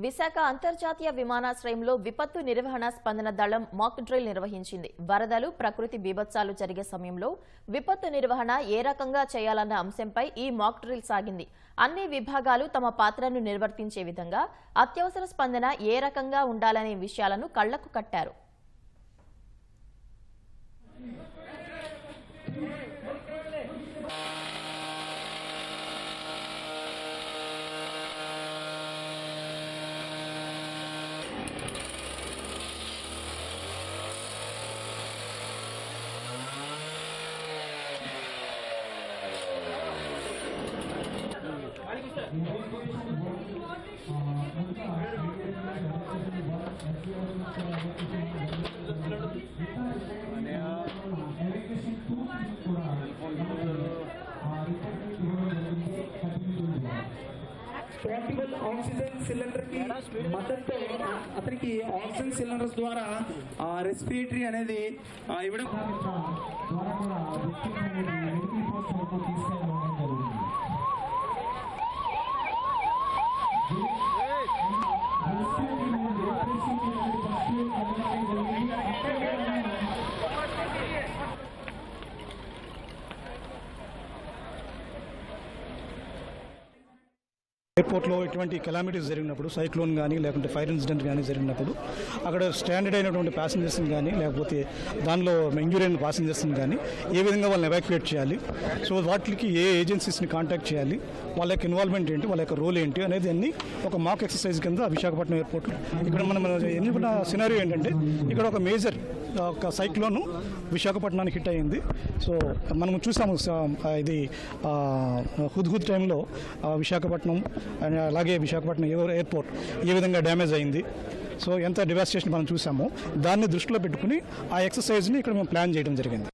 విశాఖ అంతర్జాతీయ విమానాశ్రయంలో విపత్తు నిర్వహణ స్పందన దళం మాక్ డ్రిల్ నిర్వహించింది. వరదలు, ప్రకృతి బీభత్సాలు జరిగే సమయంలో విపత్తు నిర్వహణ ఏ రకంగా చేయాలన్న అంశంపై ఈ మాక్ డ్రిల్ సాగింది. అన్ని విభాగాలు తమ పాత్రను నిర్వర్తించే విధంగా అత్యవసర స్పందన ఏ రకంగా ఉండాలనే విషయాలను కళ్లకు కట్టారు. పోర్టబుల్ ఆక్సిజన్ సిలిండర్ కి మద్దతుతో అతనికి ఆక్సిజన్ సిలిండర్స్ ద్వారా రెస్పిరేటరీ అనేది ఇవ్వడం ఎయిర్పోర్ట్లో ఎటువంటి కెలామిటీస్ జరిగినప్పుడు, సైక్లోన్ కానీ లేకుంటే ఫైర్ ఇన్సిడెంట్ కానీ జరిగినప్పుడు అక్కడ స్టాండర్డ్ అయినటువంటి ప్యాసింజర్స్ని కానీ లేకపోతే దానిలో ఇంజూరీ అయిన ప్యాసింజర్స్ని కానీ ఏ విధంగా వాళ్ళని ఎవాక్యుయేట్ చేయాలి, సో వాటికి ఏ ఏజెన్సీస్ని కాంటాక్ట్ చేయాలి, వాళ్ళ యొక్క ఇన్వాల్వ్మెంట్ ఏంటి, వాళ్ళ యొక్క రోల్ ఏంటి అనేది అన్ని ఒక మాక్ ఎక్సర్సైజ్ కింద విశాఖపట్నం ఎయిర్పోర్ట్లో ఇక్కడ మనం ఎన్నుకున్న సినారియో ఏంటంటే ఇక్కడ ఒక మేజర్ ఒక సైక్లోన్ విశాఖపట్నానికి హిట్ అయ్యింది. సో మనం చూసాము ఇది హుద్హుద్ టైంలో విశాఖపట్నం అలాగే విశాఖపట్నం ఎయిర్పోర్ట్ ఏ విధంగా డ్యామేజ్ అయింది, సో ఎంత డివాస్టేషన్ మనం చూసామో దాన్ని దృష్టిలో పెట్టుకుని ఆ ఎక్సర్సైజ్ని ఇక్కడ మేము ప్లాన్ చేయడం జరిగింది.